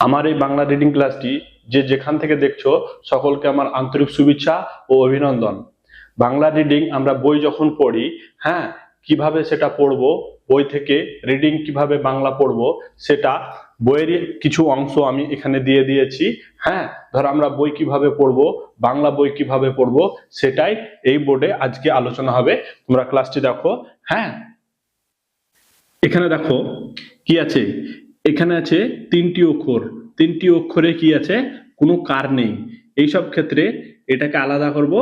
আমার এই বাংলা রিডিং ক্লাসটি যে যেখান থেকে দেখছো সকলকে আমার আন্তরিক শুভেচ্ছা ও অভিনন্দন। বাংলা রিডিং আমরা বই যখন পড়ি, হ্যাঁ, কিভাবে সেটা পড়বো, বই থেকে রিডিং কিভাবে বাংলা পড়বো সেটা বইয়ের কিছু অংশ আমি এখানে দিয়ে দিয়েছি। হ্যাঁ, ধর আমরা বই কিভাবে পড়বো, বাংলা বই কিভাবে পড়বো সেটাই এই বোর্ডে আজকে আলোচনা হবে। তোমরা ক্লাসটি দেখো। হ্যাঁ, এখানে দেখো কি আছে, এখানে আছে তিনটি অক্ষর। তিনটি অক্ষরে কি আছে, কোনো কার নেই। এইসব ক্ষেত্রে এটাকে আলাদা করব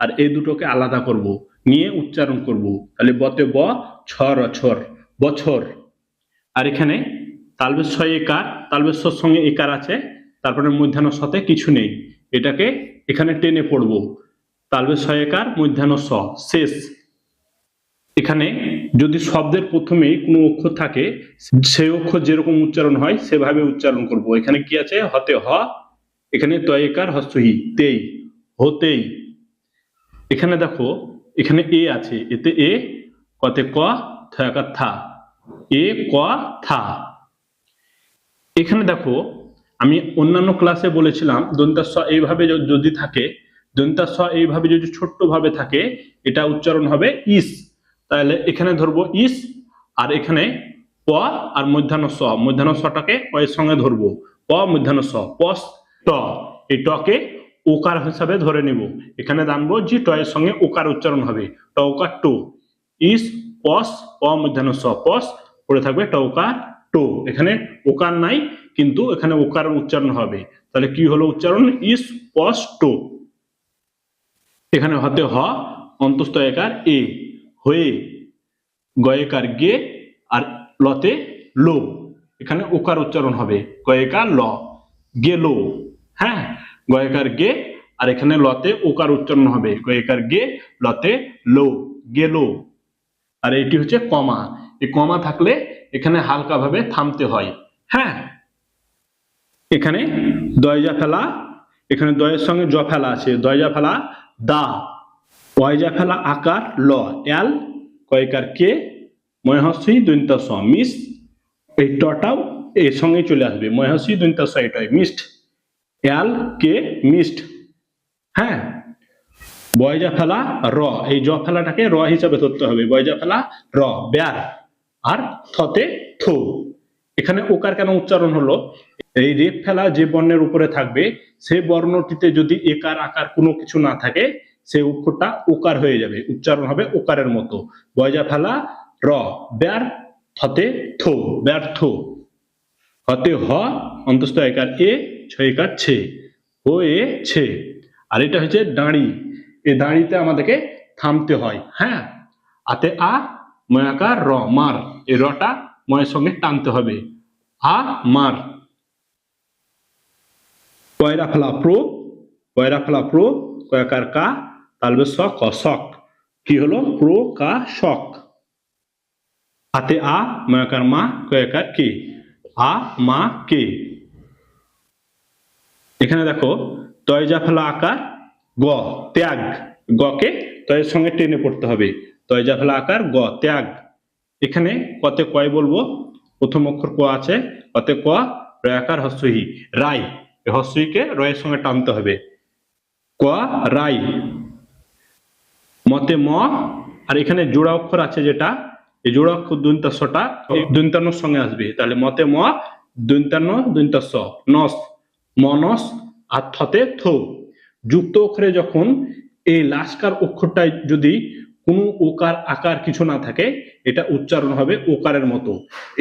আর এই দুটোকে আলাদা করব, নিয়ে উচ্চারণ করব। তাহলে বতে ব, ছর অছর, বছর। আর এখানে তালবেশ ছয় একার, তালবেশ ছর সঙ্গে একার আছে, তারপরে মধ্যাহ্ন সতে কিছু নেই। এটাকে এখানে টেনে পড়ব। তালবেশ ছয় একার মধ্যাহ্ন স, শেষ। এখানে যদি শব্দের প্রথমেই কোনো অক্ষর থাকে, সেই অক্ষর যেরকম উচ্চারণ হয় সেভাবে উচ্চারণ করব। এখানে কি আছে, হতে হ, এখানে তয়কার হস্যহি, তেই, হতেই। এখানে দেখো, এখানে এ আছে, এতে এ, কতে ক, থয়াকার থা, এ ক থা। এখানে দেখো, আমি অন্যান্য ক্লাসে বলেছিলাম দন্তাস এইভাবে যদি থাকে, দন্তাস এইভাবে যদি ছোট্ট ভাবে থাকে, এটা উচ্চারণ হবে ইস। তাহলে এখানে ধরবো ইস, আর এখানে প আর মধ্যাহ্ন স, মধ্যাহ্ন সটাকে এর সঙ্গে ধরবো, প মধ্যাহ্ন স, পস ট। এই টকে ওকার হিসাবে ধরে নিব। এখানে জানবো যে ট এর সঙ্গে ওকার উচ্চারণ হবে, ট ওকার টু, ইস পস, প মধ্যাহ্ন স, পস, পড়ে থাকবে টৌকার টো। এখানে ওকার নাই, কিন্তু এখানে ওকার উচ্চারণ হবে। তাহলে কি হলো উচ্চারণ, স্পষ্ট। এখানে হতে হ, অন্তস্থ একার এ, হয়ে, গয়েকার গে, আর লতে লো। এখানে ওকার উচ্চারণ হবে, গয়েকার ল, গেলো। হ্যাঁ, গয়েকার গে, আর এখানে লতে ওকার উচ্চারণ হবে, গয়েকার গে, লতে লো, গেলো। আর এটি হচ্ছে কমা। এই কমা থাকলে এখানে হালকা ভাবে থামতে হয়। হ্যাঁ, এখানে দয়জা ফেলা, এখানে দয়ের সঙ্গে জ ফেলা আছে, দয়জা ফেলা দা, ওয়াইজা ফেলা আকার ল, এল, কয়কার কে, ময়হস্যি দৈন্ত স, মিস। এই টটাও এর সঙ্গে চলে আসবে, ময়হস্যি দৈন্ত স, এটাই মিস্ট, এল কে মিস্ট। হ্যাঁ, বয়জা ফেলা র, এই জ ফেলাটাকে র হিসাবে ধরতে হবে, বয়জা ফেলা র, ব্যার। আর থতে থো। এখানে ওকার কেন উচ্চারণ হলো, এই রেপ ফেলা যে বর্ণের উপরে থাকবে, সেই বর্ণটিতে যদি একার আকার কোনো কিছু না থাকে, সেই অক্ষরটা ওকার হয়ে যাবে, উচ্চারণ হবে ওকারের মতো। বয়জা ফেলা র, ব্যার, থতে থো, ব্যর্থ। হতে হ, অন্তস্থ একার এ, ছয়কার ছে, হয়েছে। আর এটা হচ্ছে দাঁড়ি। এই দাঁড়িতে আমাদেরকে থামতে হয়। হ্যাঁ, আতে আ, ময়াকার র, মার। এই রটা ময়ের সঙ্গে টানতে হবে, আ মার। কয়রা ফেলা প্রো, কয়রা ফেলা প্রো, কয়াকার কা, তালবে স, ক, শক। কি হলো, প্রো কা শক। হাতে আ, ময়াকার মা, কয়াকার কে, আ মা কে। এখানে দেখো, তয়জা ফেলা আকার গ, ত্যাগ। গকে তয়ের সঙ্গে টেনে পড়তে হবে, তয়জা ফেলা আকার গ, ত্যাগ। এখানে কতে কয় বলবো, প্রথম অক্ষর ক আছে, কতে ক, রয়াকার হস্যহি, রাই। হস্যইকে রয়ের সঙ্গে টানতে হবে, ক রাই। মতে ম, আর এখানে জোড়া অক্ষর আছে যেটা, এই জোড়া অক্ষর দন্তাসটা দন্তানোর সঙ্গে আসবে, তাহলে মতে ম, দন্তান্ন দন্তাস, নস, মনস। আর থতে থো। যুক্ত অক্ষরে যখন এই লাস্কার অক্ষরটায় যদি কোনো ওকার আকার কিছু না থাকে, এটা উচ্চারণ হবে ওকারের মতো।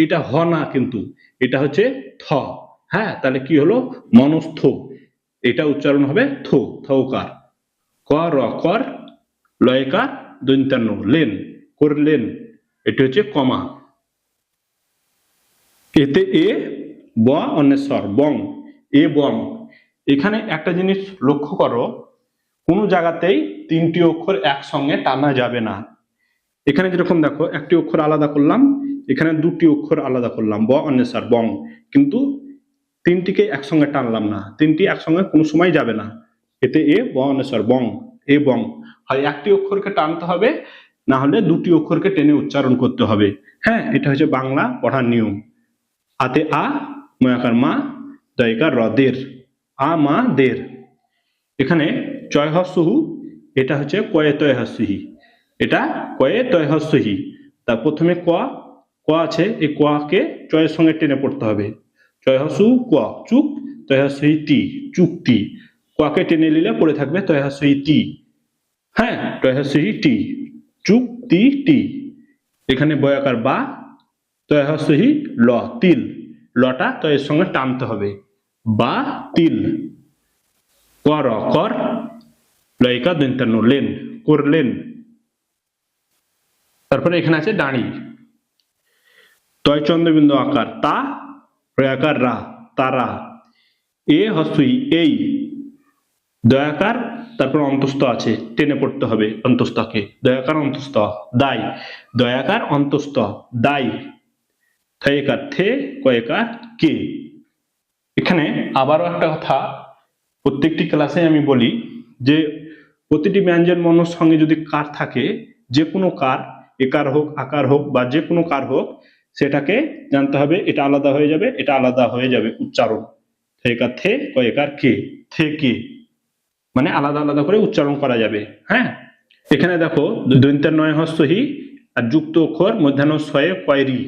এটা হ না, কিন্তু এটা হচ্ছে থ। হ্যাঁ, তাহলে কি হলো, মনস্থ। এটা উচ্চারণ হবে থো, থৌকার। ক র, কর, লয়কার দন্তান্ন, লেন, করলেন। এটি হচ্ছে কমা। এতে এ, ব অন্বেষর, বং, এ বং। এখানে একটা জিনিস লক্ষ্য করো, কোনো জায়গাতেই তিনটি অক্ষর একসঙ্গে টানা যাবে না। এখানে যেরকম দেখো, একটি অক্ষর আলাদা করলাম, এখানে দুটি অক্ষর আলাদা করলাম, ব অন্বেষর, বং, কিন্তু তিনটিকে একসঙ্গে টানলাম না, তিনটি একসঙ্গে কোনো সময় যাবে না। এতে এ, ব অন্বেষর, বং, এ বং। হয় একটি অক্ষরকে টানতে হবে, না হলে দুটি অক্ষরকে টেনে উচ্চারণ করতে হবে। হ্যাঁ, এটা হচ্ছে বাংলা পড়ার নিয়ম। আতে আ, ময়াকার মা, দয়কার দের, আমাদের। এখানে চয় হস্যহু, এটা হচ্ছে কয়ে তয় হস্যহি, এটা কয়ে তয় হস্যহি। তার প্রথমে ক, ক আছে, এই ককে চয়ের সঙ্গে টেনে পড়তে হবে। চয় হস্যু ক, চুক, তয় হস্যহি তি, চুক্তি। ককে টেনে নিলে পড়ে থাকবে তয় হস্যহি তি, হ্যাঁ, তয় হস্যহি টি, চুক্তি টি। এখানে বয়াকার বা, তয় হস্যহি ল, তিল, লটা তয়ের সঙ্গে টানতে হবে, বা তিল। কর, কর, লয়কা দন্তান্ন লেন, করলেন। তারপরে এখানে আছে দাঁড়ি, তয় চন্দ্রবিন্দু আকার তা, রয়াকার রা, তারা। এ হস্যই এই, দয়াকার, তারপর অন্তস্থ আছে, টেনে পড়তে হবে অন্তস্থকে, দয়াকার অন্তস্থ, দায়, দয়াকার অন্তস্থ, দায়। থয়েকার থে, কয়েকার কে। এখানে আবারও একটা কথা প্রত্যেকটি ক্লাসে আমি বলি যে প্রতিটি ব্যঞ্জন বর্ণের সঙ্গে যদি কার থাকে, যে কোনো কার, একার হোক আকার হোক বা যে কোনো কার হোক, সেটাকে জানতে হবে এটা আলাদা হয়ে যাবে, এটা আলাদা হয়ে যাবে উচ্চারণ। থয়েকার থে, কয়েকার কে, থেকে, মানে আলাদা আলাদা করে উচ্চারণ করা যাবে। হ্যাঁ, এখানে দেখো দন্তের নয় হস্যহি আর যুক্ত অক্ষর মধ্যাহ্ন ছয়ে কয়রি,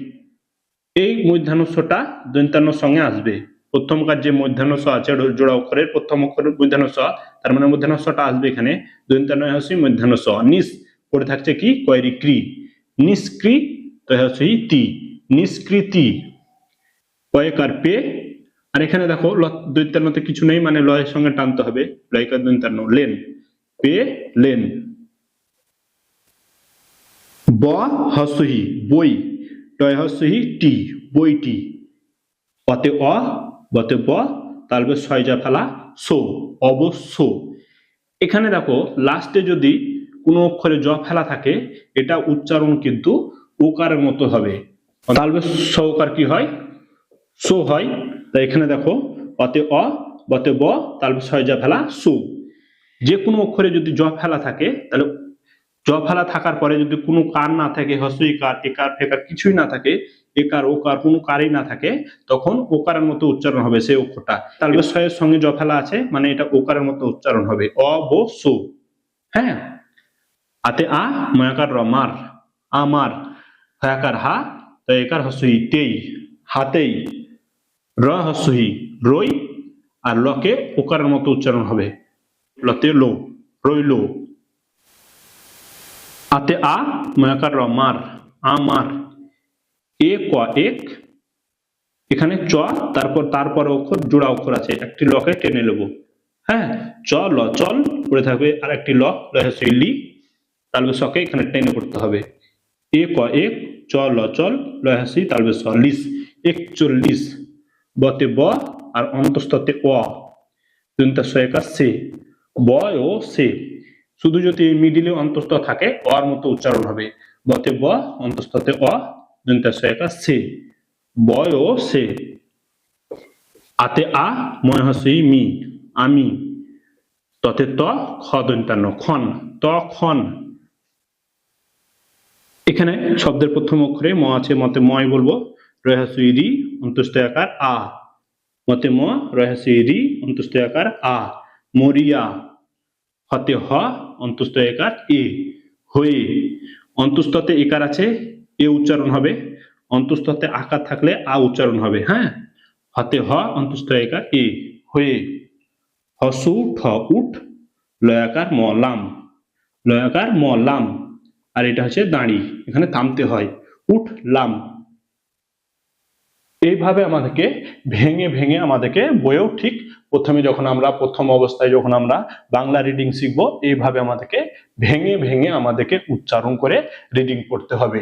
এই মধ্যাহ্নস্বটা দন্তান্নর সঙ্গে আসবে। প্রথমকার যে মধ্যাহ্নস আছে জোড়া অক্ষরের প্রথম অক্ষরের মধ্যাহ্নস, তার মানে মধ্যাহ্নসটা আসবে এখানে দন্তান্ন হস্যি মধ্যাহ্নস। নিস পড়ে থাকছে কি কয়রি ক্রি, নিষ্ক্রি তয় হস্যি তি, নিষ্কৃতি। কয়েকার পে, আর এখানে দেখো দন্তান্নতে কিছু নেই, মানে লয়ের সঙ্গে টানতে হবে, লয়কার দন্তান্ন লেন, পে লেন। ব হস্যহি বই, টয় হস্যহি টি, বইটি। অতে অ, বতে ব, তালবে ছয়জা ফেলা সো, অবশ্য। এখানে দেখো লাস্টে যদি কোনো অক্ষরে জ ফেলা থাকে, এটা উচ্চারণ কিন্তু ওকারের মতো হবে, তালবে সৌকার কি হয়, সো হয়। তাই এখানে দেখো অতে অ, বতে ব, তালবে ছয়জা ফেলা সো। যে কোনো অক্ষরে যদি জ ফেলা থাকে, তাহলে জ ফেলা থাকার পরে যদি কোনো কার না থাকে, হস্যই কার, একার ফেকার কিছুই না থাকে, একার ওকার কোনো কারই না থাকে, তখন ওকারের মতো উচ্চারণ হবে সেই অক্ষরটা। তালবে ছয়ের সঙ্গে জ ফেলা আছে, মানে এটা ওকারের মতো উচ্চারণ হবে, অবশ্য। হ্যাঁ, আতে আ, ময়াকার র, মার, আমার। হয়াকার হা, তয়কার হস্যই তেই, হাতেই। র হস্যই রই, আর লকে ওকারের মতো উচ্চারণ হবে, লতে লো, রইল। আতে আ, ময়াকার র, মার, আমার। এ ক, এক, এখানে চ, তারপর অক্ষর জোড়া অক্ষর আছে, একটি লকে টেনে নেব। হ্যাঁ, চ ল চল পড়ে থাকবে, আর একটি ল, লি, তালবে সকে এখানে টেনে পড়তে হবে। এ ক এক, চ ল চল, লহাসি তালবে স, লিস, 41। বতে ব, আর অন্তস্থতে অ, দন্তা সয়কা সে, বয় ও সে। শুধু যদি মিডিলে অন্তস্থ থাকে, অর মতো উচ্চারণ হবে, বতে ব, অন্তস্থতে অ, দন্তা সয়কা সে, বয় ও সে। আতে আ, ময় হস্যই মি, আমি। ততে ত, খ দন্তান্ন খন, তখন। এখানে শব্দের প্রথম অক্ষরে ম আছে, মতে ময় বলবো, রয় হস্যই রি, অন্তস্থ আকার আ, মতে ম, রয় হস্যই রি, অন্তস্থ আকার আ, মরিয়া। হতে হ, অন্তস্থ একার এ, হয়ে। অন্তস্থতে একার আছে, এ উচ্চারণ হবে, অন্তস্থতে আকার থাকলে আ উচ্চারণ হবে। হ্যাঁ, হতে হ, অন্তস্থ একার এ, হয়ে। হসু ঠ, উঠ, লয়াকার ম, লাম, লয়াকার ম, লাম। আর এটা হচ্ছে দাঁড়ি, এখানে থামতে হয়, উঠলাম। এইভাবে আমাদেরকে ভেঙে ভেঙে আমাদেরকে বইয়েও ঠিক প্রথমে যখন আমরা প্রথম অবস্থায় যখন আমরা বাংলা রিডিং শিখবো, এইভাবে আমাদেরকে ভেঙে ভেঙে আমাদেরকে উচ্চারণ করে রিডিং পড়তে হবে।